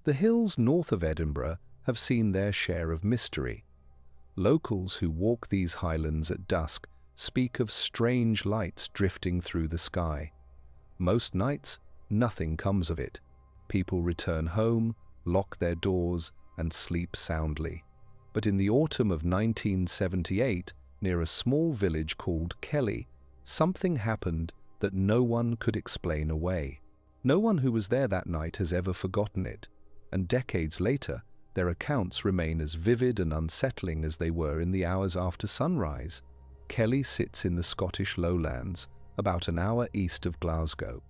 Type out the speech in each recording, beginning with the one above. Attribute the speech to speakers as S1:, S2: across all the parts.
S1: The hills north of Edinburgh have seen their share of mystery. Locals who walk these highlands at dusk speak of strange lights drifting through the sky. Most nights, nothing comes of it. People return home, lock their doors, and sleep soundly. But in the autumn of 1978, near a small village called Kelly, something happened that no one could explain away. No one who was there that night has ever forgotten it, and decades later, their accounts remain as vivid and unsettling as they were in the hours after sunrise. Kelly sits in the Scottish lowlands, about an hour east of Glasgow.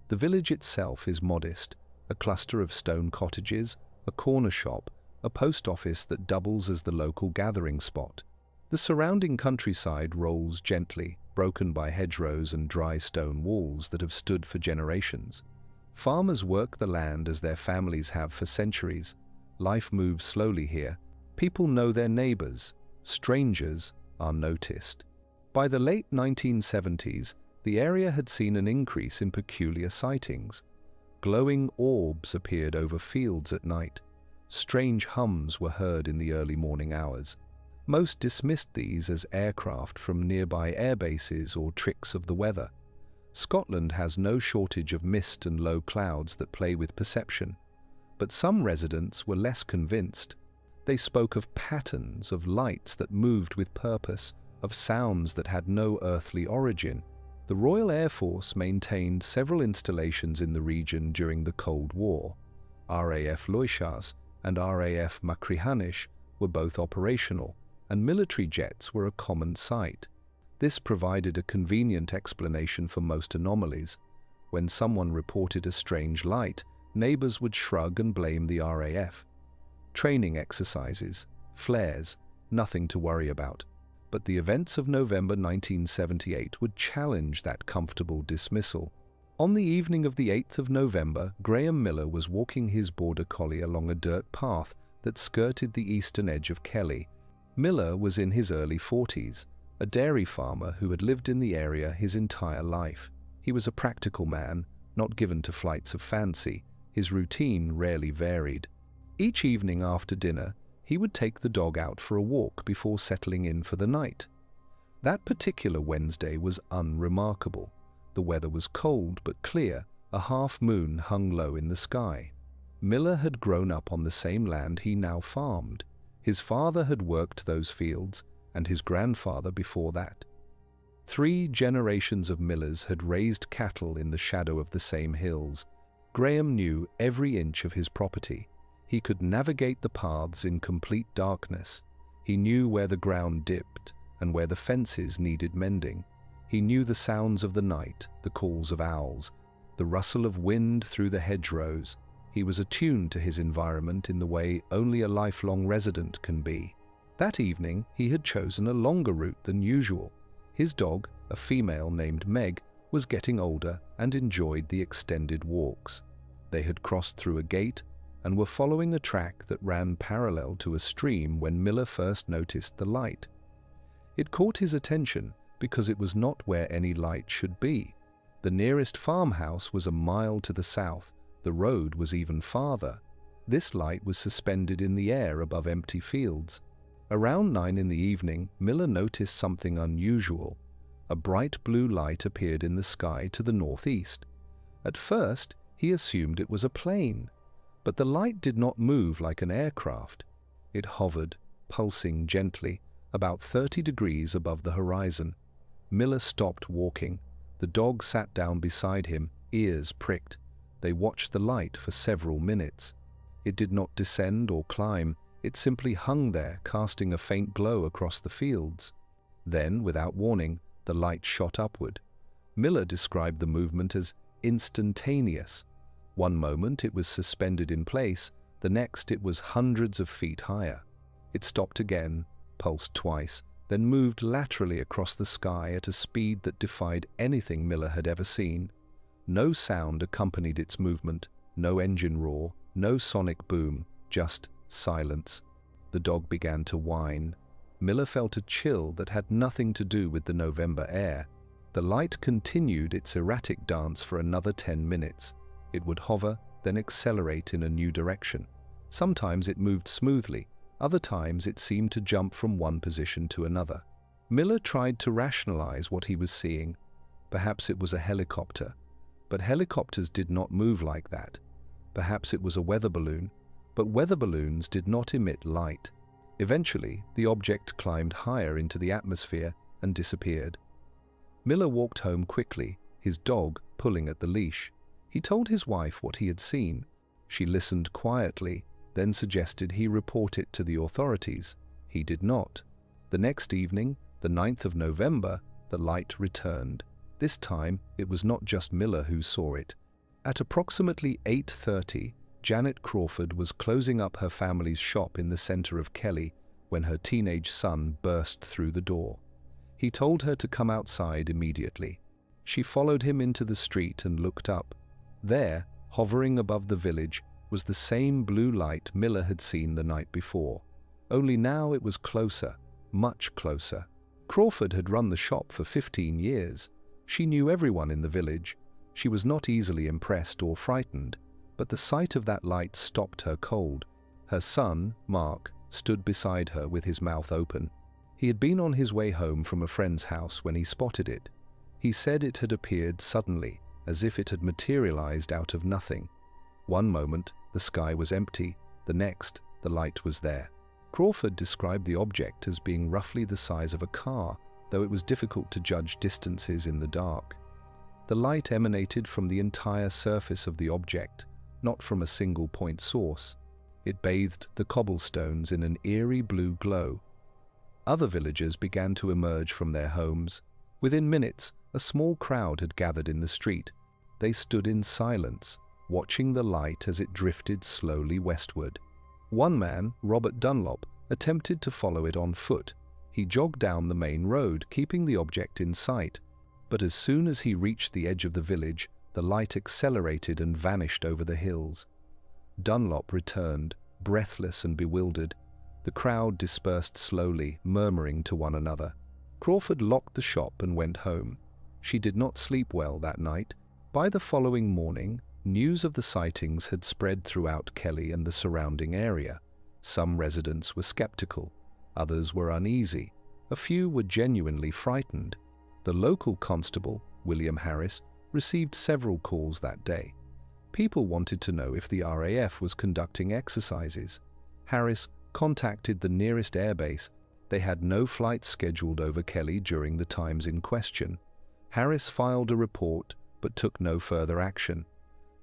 S1: The village itself is modest, a cluster of stone cottages, a corner shop, a post office that doubles as the local gathering spot. The surrounding countryside rolls gently, broken by hedgerows and dry stone walls that have stood for generations. Farmers work the land as their families have for centuries. Life moves slowly here. People know their neighbors. Strangers are noticed. By the late 1970s, the area had seen an increase in peculiar sightings. Glowing orbs appeared over fields at night. Strange hums were heard in the early morning hours. Most dismissed these as aircraft from nearby airbases or tricks of the weather. Scotland has no shortage of mist and low clouds that play with perception. But some residents were less convinced. They spoke of patterns, of lights that moved with purpose, of sounds that had no earthly origin. The Royal Air Force maintained several installations in the region during the Cold War. RAF Loichas and RAF Machrihanish were both operational, and military jets were a common sight. This provided a convenient explanation for most anomalies. When someone reported a strange light, neighbors would shrug and blame the RAF. Training exercises, flares, nothing to worry about. But the events of November 1978 would challenge that comfortable dismissal. On the evening of the 8th of November, Graham Miller was walking his border collie along a dirt path that skirted the eastern edge of Kelly. Miller was in his early 40s, a dairy farmer who had lived in the area his entire life. He was a practical man, not given to flights of fancy. His routine rarely varied. Each evening after dinner, he would take the dog out for a walk before settling in for the night. That particular Wednesday was unremarkable. The weather was cold but clear, a half moon hung low in the sky. Miller had grown up on the same land he now farmed. His father had worked those fields, and his grandfather before that. 3 generations of Millers had raised cattle in the shadow of the same hills. Graham knew every inch of his property. He could navigate the paths in complete darkness. He knew where the ground dipped and where the fences needed mending. He knew the sounds of the night, the calls of owls, the rustle of wind through the hedgerows. He was attuned to his environment in the way only a lifelong resident can be. That evening, he had chosen a longer route than usual. His dog, a female named Meg, was getting older and enjoyed the extended walks. They had crossed through a gate and were following a track that ran parallel to a stream when Miller first noticed the light. It caught his attention because it was not where any light should be. The nearest farmhouse was a mile to the south. The road was even farther. This light was suspended in the air above empty fields. Around 9 in the evening, Miller noticed something unusual. A bright blue light appeared in the sky to the northeast. At first, he assumed it was a plane. But the light did not move like an aircraft. It hovered, pulsing gently, about 30 degrees above the horizon. Miller stopped walking. The dog sat down beside him, ears pricked. They watched the light for several minutes. It did not descend or climb. It simply hung there, casting a faint glow across the fields. Then, without warning, the light shot upward. Miller described the movement as instantaneous. One moment it was suspended in place, the next it was hundreds of feet higher. It stopped again, pulsed twice, then moved laterally across the sky at a speed that defied anything Miller had ever seen. No sound accompanied its movement, no engine roar, no sonic boom, just silence. The dog began to whine. Miller felt a chill that had nothing to do with the November air. The light continued its erratic dance for another 10 minutes. It would hover, then accelerate in a new direction. Sometimes it moved smoothly, other times it seemed to jump from one position to another. Miller tried to rationalize what he was seeing. Perhaps it was a helicopter, but helicopters did not move like that. Perhaps it was a weather balloon, but weather balloons did not emit light. Eventually, the object climbed higher into the atmosphere and disappeared. Miller walked home quickly, his dog pulling at the leash. He told his wife what he had seen. She listened quietly, then suggested he report it to the authorities. He did not. The next evening, the 9th of November, the light returned. This time, it was not just Miller who saw it. At approximately 8:30, Janet Crawford was closing up her family's shop in the center of Kelly when her teenage son burst through the door. He told her to come outside immediately. She followed him into the street and looked up. There, hovering above the village, was the same blue light Miller had seen the night before. Only now it was closer, much closer. Crawford had run the shop for 15 years. She knew everyone in the village. She was not easily impressed or frightened, but the sight of that light stopped her cold. Her son, Mark, stood beside her with his mouth open. He had been on his way home from a friend's house when he spotted it. He said it had appeared suddenly, as if it had materialized out of nothing. One moment, the sky was empty. The next, the light was there. Crawford described the object as being roughly the size of a car, though it was difficult to judge distances in the dark. The light emanated from the entire surface of the object, not from a single point source. It bathed the cobblestones in an eerie blue glow. Other villagers began to emerge from their homes. Within minutes, a small crowd had gathered in the street. They stood in silence, watching the light as it drifted slowly westward. One man, Robert Dunlop, attempted to follow it on foot. He jogged down the main road, keeping the object in sight. But as soon as he reached the edge of the village, the light accelerated and vanished over the hills. Dunlop returned, breathless and bewildered. The crowd dispersed slowly, murmuring to one another. Crawford locked the shop and went home. She did not sleep well that night. By the following morning, news of the sightings had spread throughout Kelly and the surrounding area. Some residents were skeptical. Others were uneasy. A few were genuinely frightened. The local constable, William Harris, received several calls that day. People wanted to know if the RAF was conducting exercises. Harris contacted the nearest airbase. They had no flights scheduled over Kelly during the times in question. Harris filed a report but took no further action.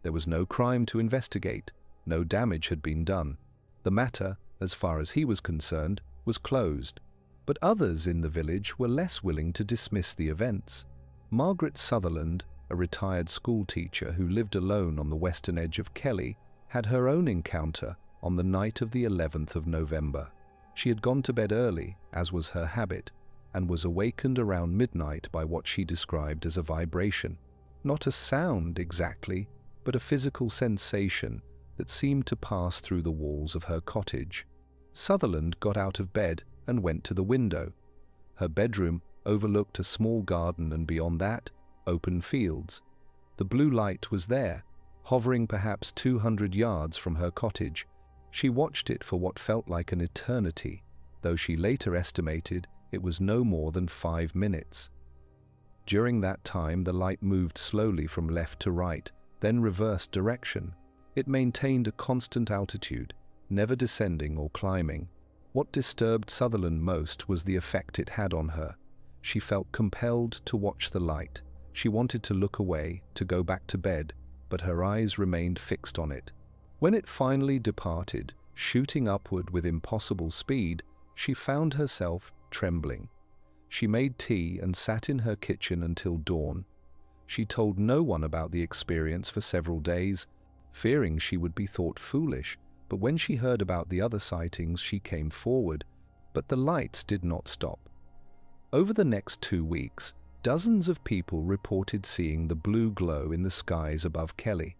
S1: There was no crime to investigate. No damage had been done. The matter, as far as he was concerned, was closed. But others in the village were less willing to dismiss the events. Margaret Sutherland, a retired schoolteacher who lived alone on the western edge of Kelly, had her own encounter on the night of the 11th of November. She had gone to bed early, as was her habit, and was awakened around midnight by what she described as a vibration. Not a sound exactly, but a physical sensation that seemed to pass through the walls of her cottage. Sutherland got out of bed and went to the window. Her bedroom overlooked a small garden and beyond that, open fields. The blue light was there, hovering perhaps 200 yards from her cottage. She watched it for what felt like an eternity, though she later estimated it was no more than 5 minutes. During that time, the light moved slowly from left to right, then reversed direction. It maintained a constant altitude, never descending or climbing. What disturbed Sutherland most was the effect it had on her. She felt compelled to watch the light. She wanted to look away, to go back to bed, but her eyes remained fixed on it. When it finally departed, shooting upward with impossible speed, she found herself trembling. She made tea and sat in her kitchen until dawn. She told no one about the experience for several days, fearing she would be thought foolish, but when she heard about the other sightings, she came forward. But the lights did not stop. Over the next 2 weeks, dozens of people reported seeing the blue glow in the skies above Kelly.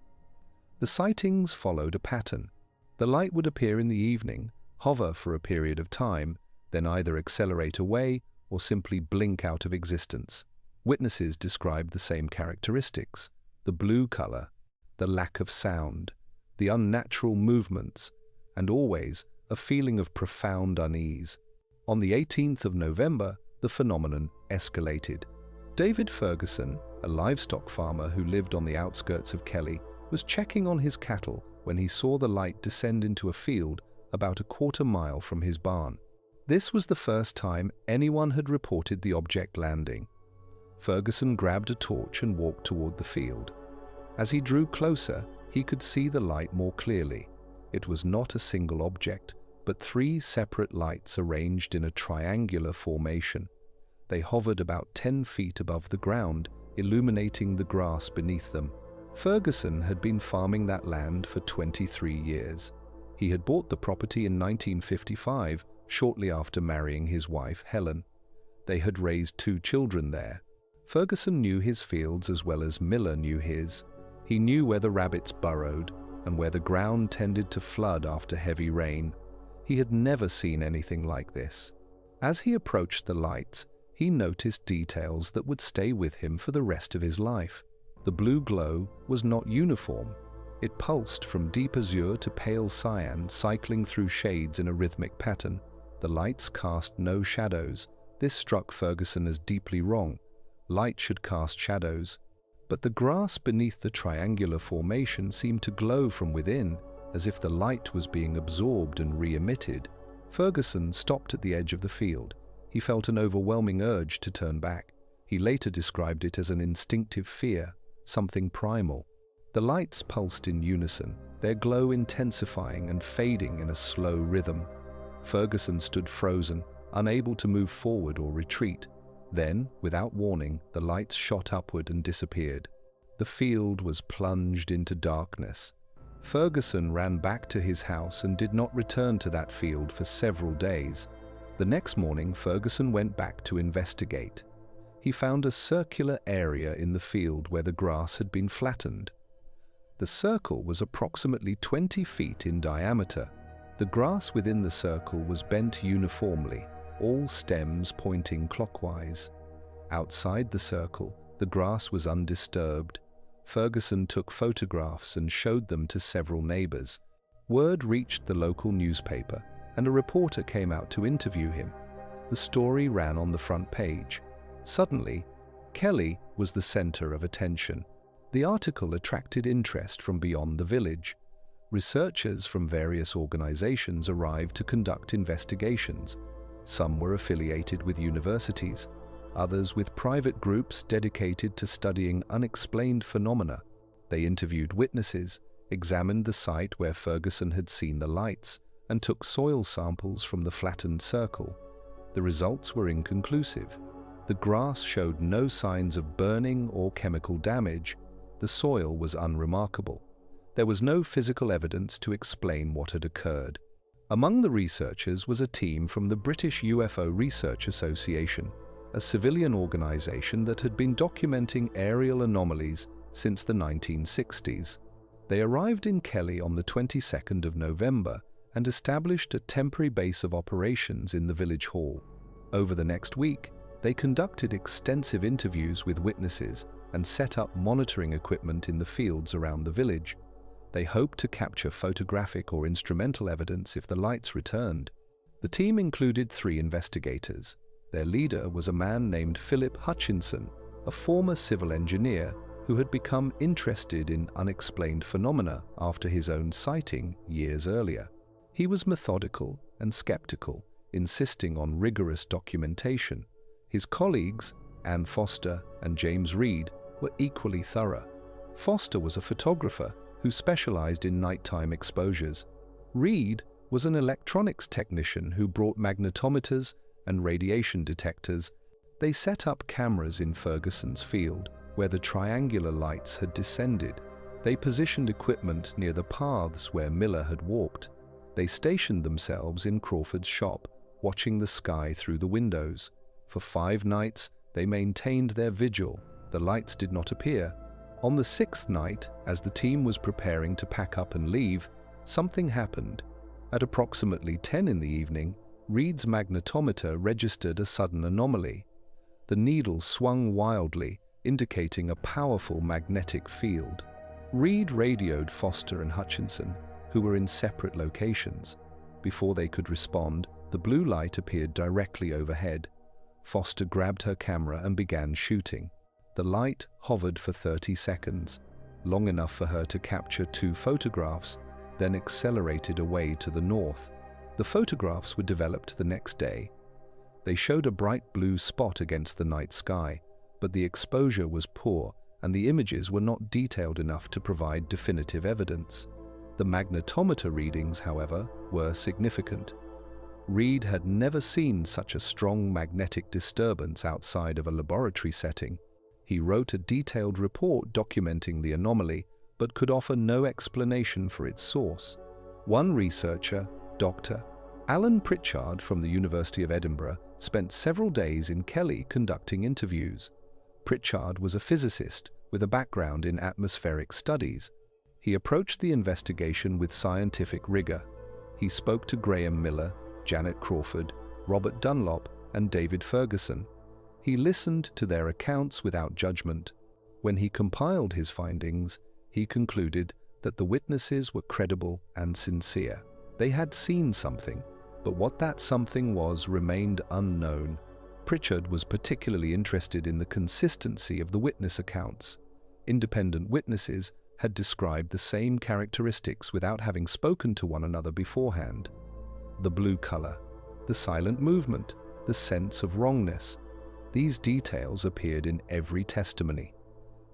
S1: The sightings followed a pattern. The light would appear in the evening, hover for a period of time, then either accelerate away or simply blink out of existence. Witnesses described the same characteristics: the blue color, the lack of sound, the unnatural movements, and always a feeling of profound unease. On the 18th of November, the phenomenon escalated. David Ferguson, a livestock farmer who lived on the outskirts of Kelly, was checking on his cattle when he saw the light descend into a field about a quarter-mile from his barn. This was the first time anyone had reported the object landing. Ferguson grabbed a torch and walked toward the field. As he drew closer, he could see the light more clearly. It was not a single object, but 3 separate lights arranged in a triangular formation. They hovered about 10 feet above the ground, illuminating the grass beneath them. Ferguson had been farming that land for 23 years. He had bought the property in 1955, shortly after marrying his wife, Helen. They had raised 2 children there. Ferguson knew his fields as well as Miller knew his. He knew where the rabbits burrowed and where the ground tended to flood after heavy rain. He had never seen anything like this. As he approached the lights, he noticed details that would stay with him for the rest of his life. The blue glow was not uniform. It pulsed from deep azure to pale cyan, cycling through shades in a rhythmic pattern. The lights cast no shadows. This struck Ferguson as deeply wrong. Light should cast shadows. But the grass beneath the triangular formation seemed to glow from within, as if the light was being absorbed and re-emitted. Ferguson stopped at the edge of the field. He felt an overwhelming urge to turn back. He later described it as an instinctive fear, something primal. The lights pulsed in unison, their glow intensifying and fading in a slow rhythm. Ferguson stood frozen, unable to move forward or retreat. Then, without warning, the lights shot upward and disappeared. The field was plunged into darkness. Ferguson ran back to his house and did not return to that field for several days. The next morning, Ferguson went back to investigate. He found a circular area in the field where the grass had been flattened. The circle was approximately 20 feet in diameter. The grass within the circle was bent uniformly, all stems pointing clockwise. Outside the circle, the grass was undisturbed. Ferguson took photographs and showed them to several neighbors. Word reached the local newspaper, and a reporter came out to interview him. The story ran on the front page. Suddenly, Kelly was the center of attention. The article attracted interest from beyond the village. Researchers from various organizations arrived to conduct investigations. Some were affiliated with universities, others with private groups dedicated to studying unexplained phenomena. They interviewed witnesses, examined the site where Ferguson had seen the lights, and took soil samples from the flattened circle. The results were inconclusive. The grass showed no signs of burning or chemical damage. The soil was unremarkable. There was no physical evidence to explain what had occurred. Among the researchers was a team from the British UFO Research Association, a civilian organization that had been documenting aerial anomalies since the 1960s. They arrived in Kelly on the 22nd of November and established a temporary base of operations in the village hall. Over the next week, they conducted extensive interviews with witnesses and set up monitoring equipment in the fields around the village. They hoped to capture photographic or instrumental evidence if the lights returned. The team included 3 investigators. Their leader was a man named Philip Hutchinson, a former civil engineer who had become interested in unexplained phenomena after his own sighting years earlier. He was methodical and skeptical, insisting on rigorous documentation. His colleagues, Ann Foster and James Reed, were equally thorough. Foster was a photographer who specialized in nighttime exposures. Reed was an electronics technician who brought magnetometers and radiation detectors. They set up cameras in Ferguson's field, where the triangular lights had descended. They positioned equipment near the paths where Miller had walked. They stationed themselves in Crawford's shop, watching the sky through the windows. For 5 nights, they maintained their vigil. The lights did not appear. On the 6th night, as the team was preparing to pack up and leave, something happened. At approximately 10 in the evening, Reed's magnetometer registered a sudden anomaly. The needle swung wildly, indicating a powerful magnetic field. Reed radioed Foster and Hutchinson, who were in separate locations. Before they could respond, the blue light appeared directly overhead. Foster grabbed her camera and began shooting. The light hovered for 30 seconds, long enough for her to capture 2 photographs, then accelerated away to the north. The photographs were developed the next day. They showed a bright blue spot against the night sky, but the exposure was poor and the images were not detailed enough to provide definitive evidence. The magnetometer readings, however, were significant. Reed had never seen such a strong magnetic disturbance outside of a laboratory setting. He wrote a detailed report documenting the anomaly, but could offer no explanation for its source. One researcher, Dr. Alan Pritchard from the University of Edinburgh, spent several days in Kelly conducting interviews. Pritchard was a physicist with a background in atmospheric studies. He approached the investigation with scientific rigor. He spoke to Graham Miller, Janet Crawford, Robert Dunlop, and David Ferguson. He listened to their accounts without judgment. When he compiled his findings, he concluded that the witnesses were credible and sincere. They had seen something, but what that something was remained unknown. Pritchard was particularly interested in the consistency of the witness accounts. Independent witnesses had described the same characteristics without having spoken to one another beforehand. The blue color, the silent movement, the sense of wrongness. These details appeared in every testimony.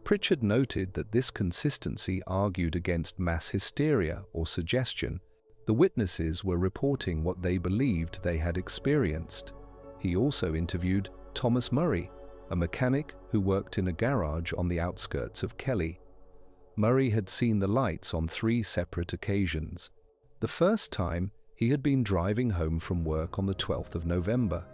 S1: Pritchard noted that this consistency argued against mass hysteria or suggestion. The witnesses were reporting what they believed they had experienced. He also interviewed Thomas Murray, a mechanic who worked in a garage on the outskirts of Kelly. Murray had seen the lights on 3 separate occasions. The first time, he had been driving home from work on the 12th of November.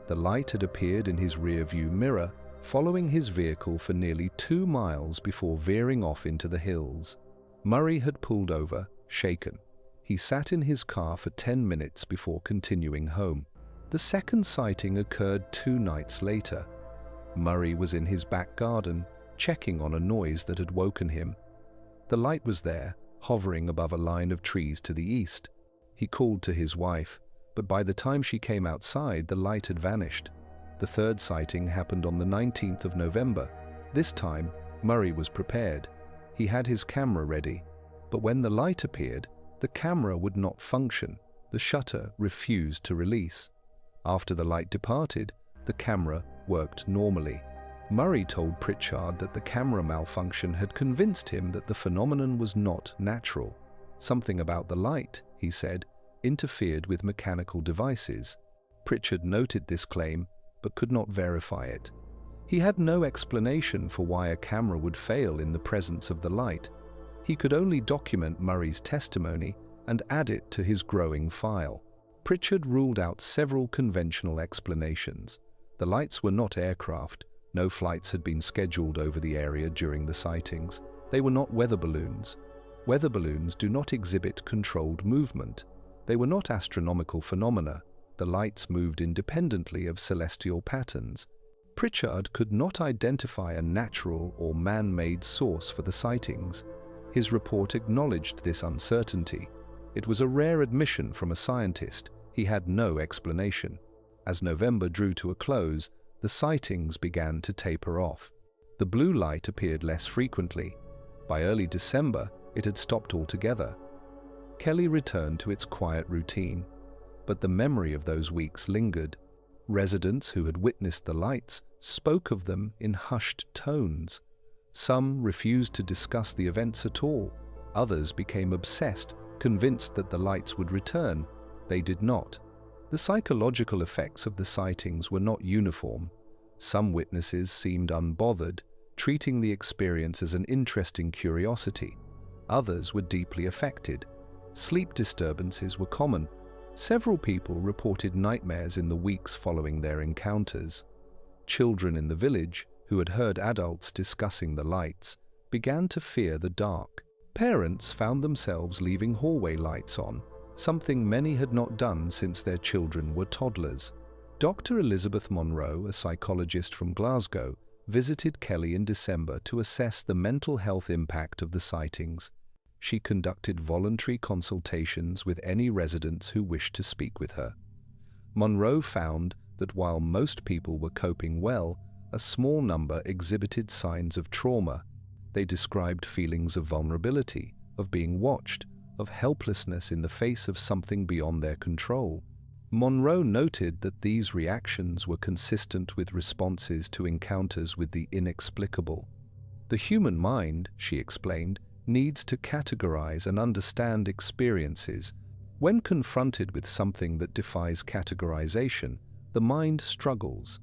S1: The light had appeared in his rear-view mirror, following his vehicle for nearly 2 miles before veering off into the hills. Murray had pulled over, shaken. He sat in his car for 10 minutes before continuing home. The second sighting occurred 2 nights later. Murray was in his back garden, checking on a noise that had woken him. The light was there, hovering above a line of trees to the east. He called to his wife, but by the time she came outside, the light had vanished. The third sighting happened on the 19th of November. This time, Murray was prepared. He had his camera ready, but when the light appeared, the camera would not function. The shutter refused to release. After the light departed, the camera worked normally. Murray told Pritchard that the camera malfunction had convinced him that the phenomenon was not natural. Something about the light, he said, interfered with mechanical devices. Pritchard noted this claim, but could not verify it. He had no explanation for why a camera would fail in the presence of the light. He could only document Murray's testimony and add it to his growing file. Pritchard ruled out several conventional explanations. The lights were not aircraft. No flights had been scheduled over the area during the sightings. They were not weather balloons. Weather balloons do not exhibit controlled movement. They were not astronomical phenomena. The lights moved independently of celestial patterns. Pritchard could not identify a natural or man-made source for the sightings. His report acknowledged this uncertainty. It was a rare admission from a scientist. He had no explanation. As November drew to a close, the sightings began to taper off. The blue light appeared less frequently. By early December, it had stopped altogether. Kelly returned to its quiet routine, but the memory of those weeks lingered. Residents who had witnessed the lights spoke of them in hushed tones. Some refused to discuss the events at all. Others became obsessed, convinced that the lights would return. They did not. The psychological effects of the sightings were not uniform. Some witnesses seemed unbothered, treating the experience as an interesting curiosity. Others were deeply affected. Sleep disturbances were common. Several people reported nightmares in the weeks following their encounters. Children in the village, who had heard adults discussing the lights, began to fear the dark. Parents found themselves leaving hallway lights on, something many had not done since their children were toddlers. Dr. Elizabeth Monroe, a psychologist from Glasgow, visited Kelly in December to assess the mental health impact of the sightings. She conducted voluntary consultations with any residents who wished to speak with her. Monroe found that while most people were coping well, a small number exhibited signs of trauma. They described feelings of vulnerability, of being watched, of helplessness in the face of something beyond their control. Monroe noted that these reactions were consistent with responses to encounters with the inexplicable. The human mind, she explained, needs to categorize and understand experiences. When confronted with something that defies categorization, the mind struggles.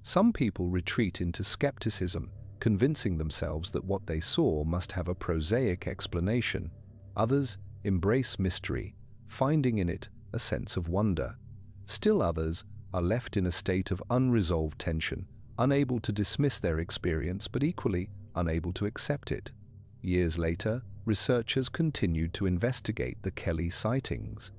S1: Some people retreat into skepticism, convincing themselves that what they saw must have a prosaic explanation. Others embrace mystery, finding in it a sense of wonder. Still others are left in a state of unresolved tension, unable to dismiss their experience but equally unable to accept it. Years later, researchers continued to investigate the Kelly sightings.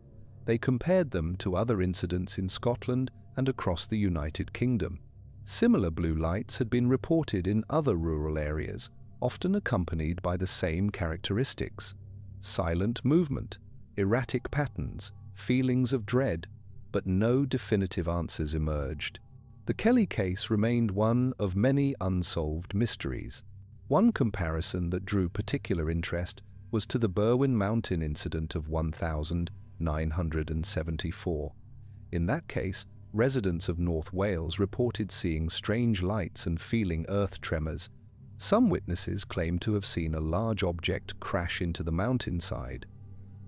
S1: They compared them to other incidents in Scotland and across the United Kingdom. Similar blue lights had been reported in other rural areas, often accompanied by the same characteristics: silent movement, erratic patterns, feelings of dread, but no definitive answers emerged. The Kelly case remained one of many unsolved mysteries. One comparison that drew particular interest was to the Berwyn Mountain incident of 1974. In that case, residents of North Wales reported seeing strange lights and feeling earth tremors. Some witnesses claimed to have seen a large object crash into the mountainside.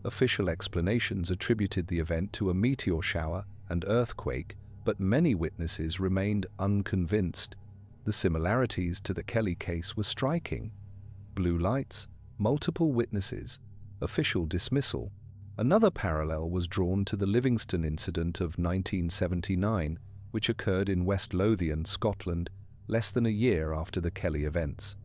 S1: Official explanations attributed the event to a meteor shower and earthquake, but many witnesses remained unconvinced. The similarities to the Kelly case were striking. Blue lights, multiple witnesses, official dismissal. Another parallel was drawn to the Livingston incident of 1979, which occurred in West Lothian, Scotland, less than a year after the Kelly events.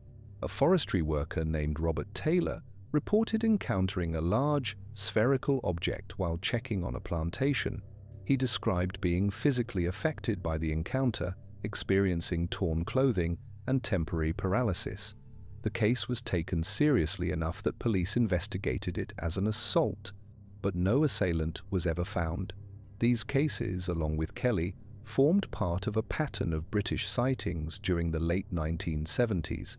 S1: A forestry worker named Robert Taylor reported encountering a large, spherical object while checking on a plantation. He described being physically affected by the encounter, experiencing torn clothing and temporary paralysis. The case was taken seriously enough that police investigated it as an assault, but no assailant was ever found. These cases, along with Kelly, formed part of a pattern of British sightings during the late 1970s.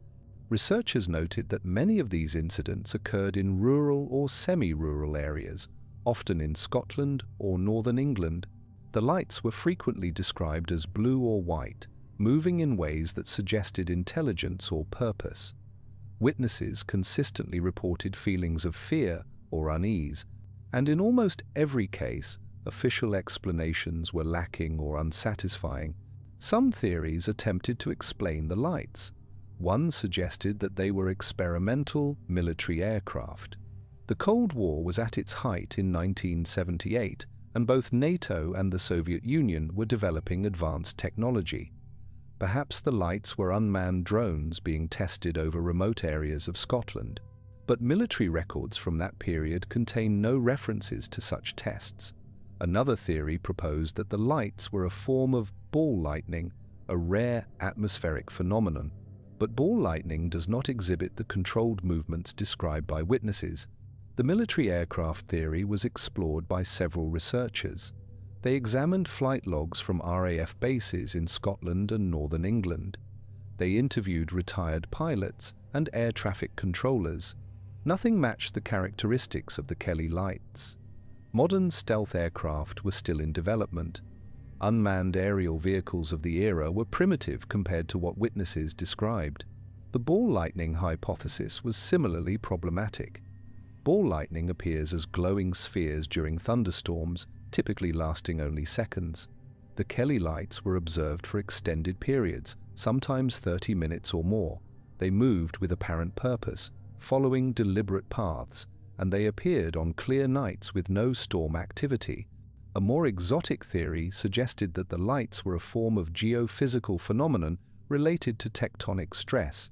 S1: Researchers noted that many of these incidents occurred in rural or semi-rural areas, often in Scotland or northern England. The lights were frequently described as blue or white, moving in ways that suggested intelligence or purpose. Witnesses consistently reported feelings of fear or unease, and in almost every case, official explanations were lacking or unsatisfying. Some theories attempted to explain the lights. One suggested that they were experimental military aircraft. The Cold War was at its height in 1978, and both NATO and the Soviet Union were developing advanced technology. Perhaps the lights were unmanned drones being tested over remote areas of Scotland. But military records from that period contain no references to such tests. Another theory proposed that the lights were a form of ball lightning, a rare atmospheric phenomenon. But ball lightning does not exhibit the controlled movements described by witnesses. The military aircraft theory was explored by several researchers. They examined flight logs from RAF bases in Scotland and northern England. They interviewed retired pilots and air traffic controllers. Nothing matched the characteristics of the Kelly lights. Modern stealth aircraft were still in development. Unmanned aerial vehicles of the era were primitive compared to what witnesses described. The ball lightning hypothesis was similarly problematic. Ball lightning appears as glowing spheres during thunderstorms, typically lasting only seconds. The Kelly lights were observed for extended periods, sometimes 30 minutes or more. They moved with apparent purpose, following deliberate paths, and they appeared on clear nights with no storm activity. A more exotic theory suggested that the lights were a form of geophysical phenomenon related to tectonic stress.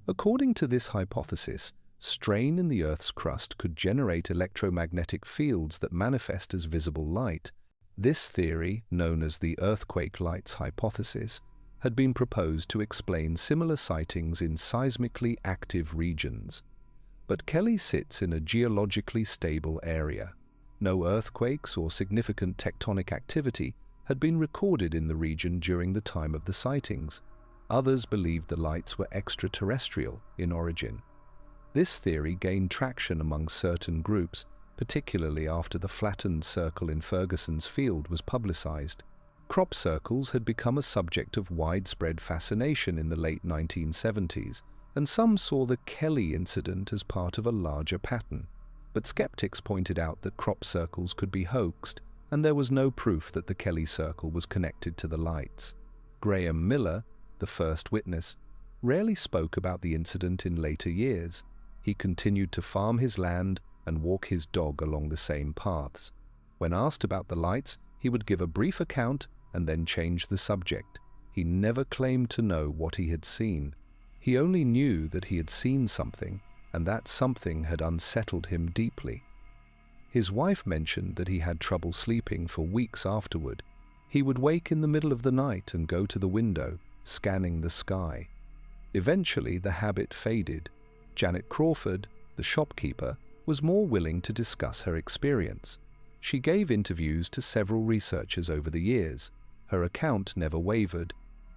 S1: According to this hypothesis, strain in the Earth's crust could generate electromagnetic fields that manifest as visible light. This theory, known as the earthquake lights hypothesis, had been proposed to explain similar sightings in seismically active regions. But Kelly sits in a geologically stable area. No earthquakes or significant tectonic activity had been recorded in the region during the time of the sightings. Others believed the lights were extraterrestrial in origin. This theory gained traction among certain groups, particularly after the flattened circle in Ferguson's Field was publicized. Crop circles had become a subject of widespread fascination in the late 1970s, and some saw the Kelly incident as part of a larger pattern. But skeptics pointed out that crop circles could be hoaxed, and there was no proof that the Kelly circle was connected to the lights. Graham Miller, the first witness, rarely spoke about the incident in later years. He continued to farm his land and walk his dog along the same paths. When asked about the lights, he would give a brief account and then change the subject. He never claimed to know what he had seen. He only knew that he had seen something, and that something had unsettled him deeply. His wife mentioned that he had trouble sleeping for weeks afterward. He would wake in the middle of the night and go to the window, scanning the sky. Eventually, the habit faded. Janet Crawford, the shopkeeper, was more willing to discuss her experience. She gave interviews to several researchers over the years. Her account never wavered.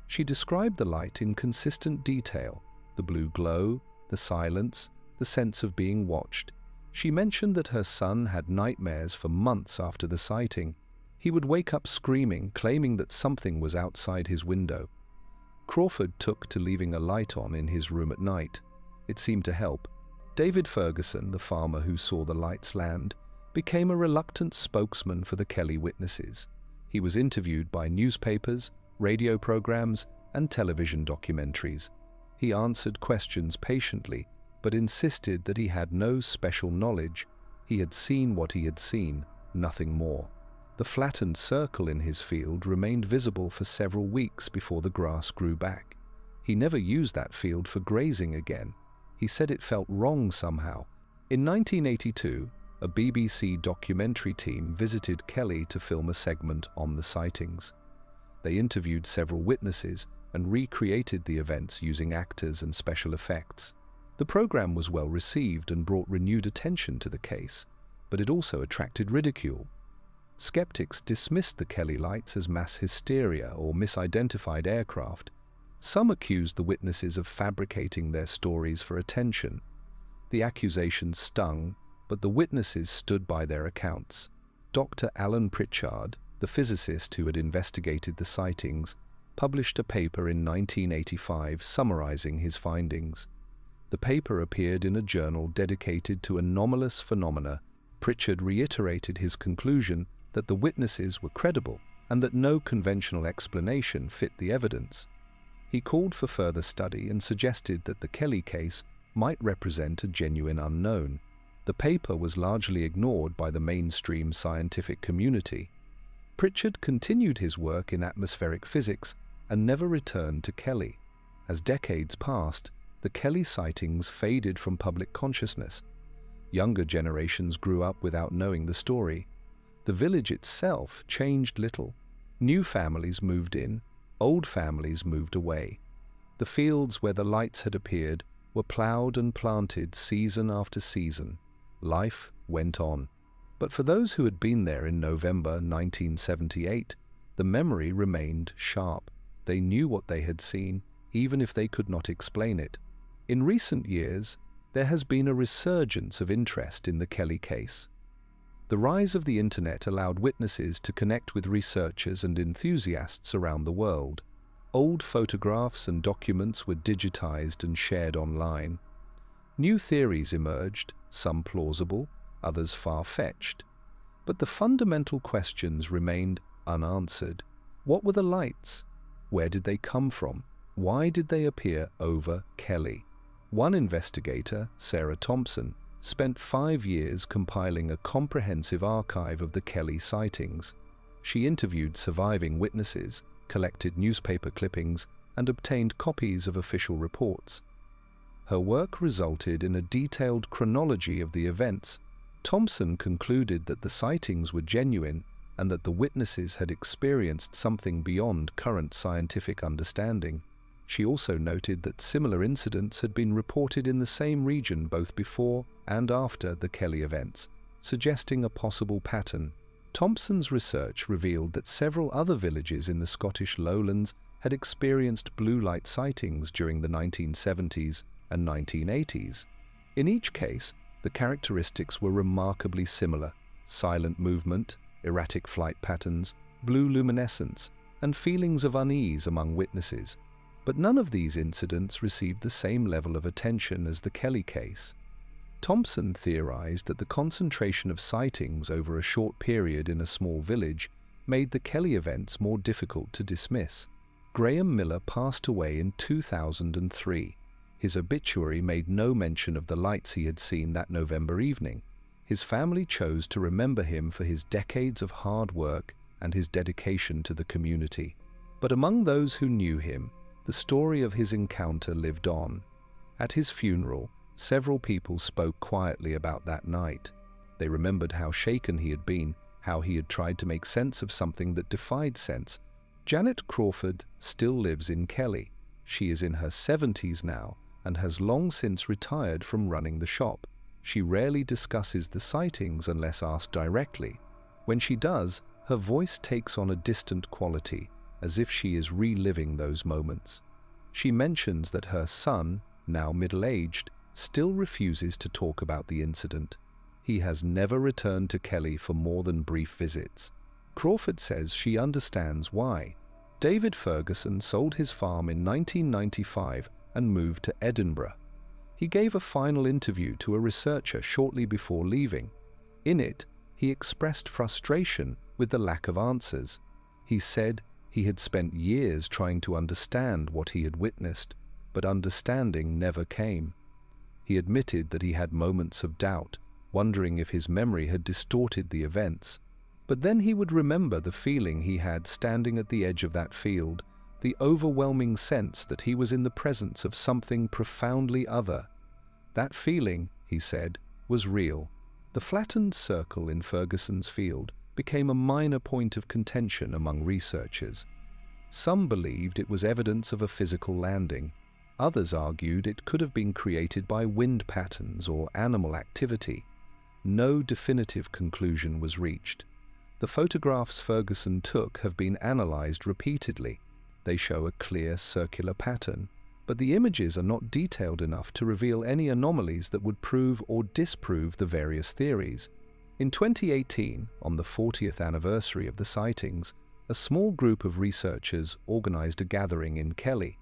S1: She described the light in consistent detail: the blue glow, the silence, the sense of being watched. She mentioned that her son had nightmares for months after the sighting. He would wake up screaming, claiming that something was outside his window. Crawford took to leaving a light on in his room at night. It seemed to help. David Ferguson, the farmer who saw the lights land, became a reluctant spokesman for the Kelly witnesses. He was interviewed by newspapers, radio programs, and television documentaries. He answered questions patiently, but insisted that he had no special knowledge. He had seen what he had seen, nothing more. The flattened circle in his field remained visible for several weeks before the grass grew back. He never used that field for grazing again. He said it felt wrong somehow. In 1982, a BBC documentary team visited Kelly to film a segment on the sightings. They interviewed several witnesses and recreated the events using actors and special effects. The program was well received and brought renewed attention to the case, but it also attracted ridicule. Skeptics dismissed the Kelly lights as mass hysteria or misidentified aircraft. Some accused the witnesses of fabricating their stories for attention. The accusations stung, but the witnesses stood by their accounts. Dr. Alan Pritchard, the physicist who had investigated the sightings, published a paper in 1985 summarizing his findings. The paper appeared in a journal dedicated to anomalous phenomena. Pritchard reiterated his conclusion that the witnesses were credible and that no conventional explanation fit the evidence. He called for further study and suggested that the Kelly case might represent a genuine unknown. The paper was largely ignored by the mainstream scientific community. Pritchard continued his work in atmospheric physics and never returned to Kelly. As decades passed, the Kelly sightings faded from public consciousness. Younger generations grew up without knowing the story. The village itself changed little. New families moved in, old families moved away. The fields where the lights had appeared were plowed and planted season after season. Life went on. But for those who had been there in November 1978, the memory remained sharp. They knew what they had seen, even if they could not explain it. In recent years, there has been a resurgence of interest in the Kelly case. The rise of the internet allowed witnesses to connect with researchers and enthusiasts around the world. Old photographs and documents were digitized and shared online. New theories emerged, some plausible, others far-fetched. But the fundamental questions remained unanswered. What were the lights? Where did they come from? Why did they appear over Kelly? One investigator, Sarah Thompson, spent 5 years compiling a comprehensive archive of the Kelly sightings. She interviewed surviving witnesses, collected newspaper clippings, and obtained copies of official reports. Her work resulted in a detailed chronology of the events. Thompson concluded that the sightings were genuine, and that the witnesses had experienced something beyond current scientific understanding. She also noted that similar incidents had been reported in the same region both before and after the Kelly events, suggesting a possible pattern. Thompson's research revealed that several other villages in the Scottish lowlands had experienced blue light sightings during the 1970s and 1980s. In each case, the characteristics were remarkably similar: silent movement, erratic flight patterns, blue luminescence, and feelings of unease among witnesses. But none of these incidents received the same level of attention as the Kelly case. Thompson theorized that the concentration of sightings over a short period in a small village made the Kelly events more difficult to dismiss. Graham Miller passed away in 2003. His obituary made no mention of the lights he had seen that November evening. His family chose to remember him for his decades of hard work and his dedication to the community. But among those who knew him, the story of his encounter lived on. At his funeral, several people spoke quietly about that night. They remembered how shaken he had been, how he had tried to make sense of something that defied sense. Janet Crawford still lives in Kelly. She is in her 70s now and has long since retired from running the shop. She rarely discusses the sightings unless asked directly. When she does, her voice takes on a distant quality, as if she is reliving those moments. She mentions that her son, now middle-aged, still refuses to talk about the incident. He has never returned to Kelly for more than brief visits. Crawford says she understands why. David Ferguson sold his farm in 1995 and moved to Edinburgh. He gave a final interview to a researcher shortly before leaving. In it, he expressed frustration with the lack of answers. He said he had spent years trying to understand what he had witnessed, but understanding never came. He admitted that he had moments of doubt, wondering if his memory had distorted the events. But then he would remember the feeling he had standing at the edge of that field, the overwhelming sense that he was in the presence of something profoundly other. That feeling, he said, was real. The flattened circle in Ferguson's field became a minor point of contention among researchers. Some believed it was evidence of a physical landing. Others argued it could have been created by wind patterns or animal activity. No definitive conclusion was reached. The photographs Ferguson took have been analyzed repeatedly. They show a clear circular pattern, but the images are not detailed enough to reveal any anomalies that would prove or disprove the various theories. In 2018, on the 40th anniversary of the sightings, a small group of researchers organized a gathering in Kelly.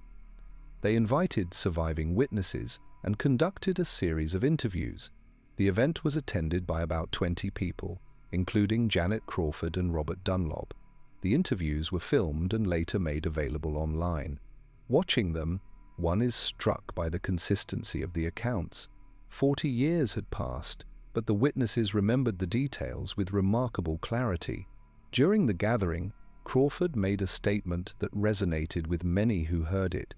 S1: They invited surviving witnesses and conducted a series of interviews. The event was attended by about 20 people, including Janet Crawford and Robert Dunlop. The interviews were filmed and later made available online. Watching them, one is struck by the consistency of the accounts. 40 years had passed, but the witnesses remembered the details with remarkable clarity. During the gathering, Crawford made a statement that resonated with many who heard it.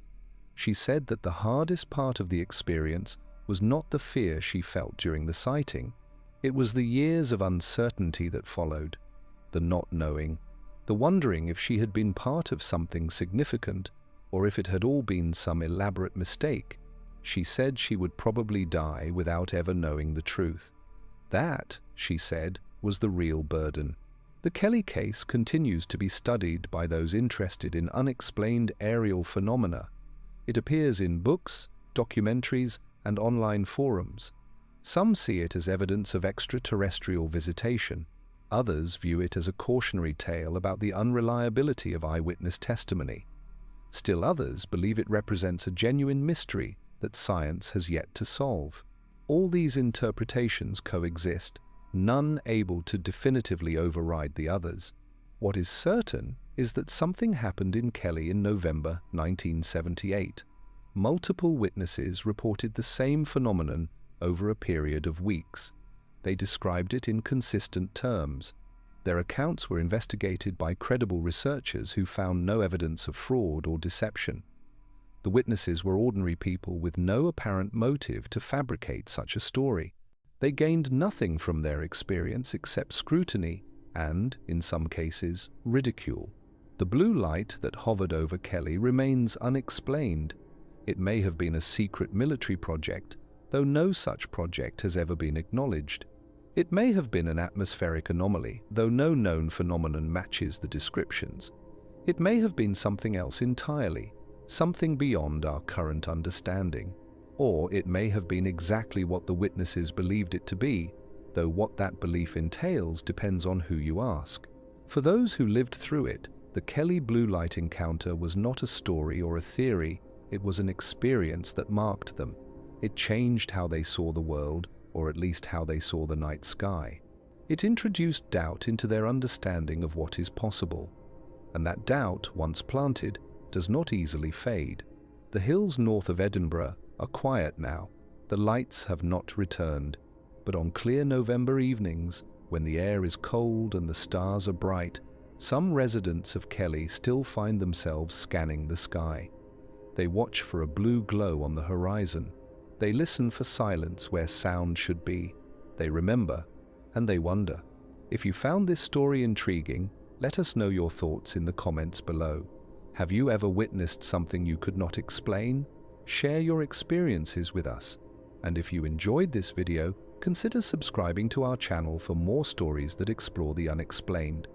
S1: She said that the hardest part of the experience was not the fear she felt during the sighting. It was the years of uncertainty that followed, the not knowing, the wondering if she had been part of something significant or if it had all been some elaborate mistake. She said she would probably die without ever knowing the truth. That, she said, was the real burden. The Kelly case continues to be studied by those interested in unexplained aerial phenomena. It appears in books, documentaries, and online forums. Some see it as evidence of extraterrestrial visitation. Others view it as a cautionary tale about the unreliability of eyewitness testimony. Still others believe it represents a genuine mystery that science has yet to solve. All these interpretations coexist, none able to definitively override the others. What is certain is that something happened in Kelly in November 1978. Multiple witnesses reported the same phenomenon over a period of weeks. They described it in consistent terms. Their accounts were investigated by credible researchers who found no evidence of fraud or deception. The witnesses were ordinary people with no apparent motive to fabricate such a story. They gained nothing from their experience except scrutiny and, in some cases, ridicule. The blue light that hovered over Kelly remains unexplained. It may have been a secret military project, though no such project has ever been acknowledged. It may have been an atmospheric anomaly, though no known phenomenon matches the descriptions. It may have been something else entirely, something beyond our current understanding. Or it may have been exactly what the witnesses believed it to be, though what that belief entails depends on who you ask. For those who lived through it, the Kelly blue light encounter was not a story or a theory, it was an experience that marked them. It changed how they saw the world, or at least how they saw the night sky. It introduced doubt into their understanding of what is possible. And that doubt, once planted, does not easily fade. The hills north of Edinburgh are quiet now. The lights have not returned. But on clear November evenings, when the air is cold and the stars are bright, some residents of Kelly still find themselves scanning the sky. They watch for a blue glow on the horizon. They listen for silence where sound should be. They remember, and they wonder. If you found this story intriguing, let us know your thoughts in the comments below. Have you ever witnessed something you could not explain? Share your experiences with us. And if you enjoyed this video, consider subscribing to our channel for more stories that explore the unexplained.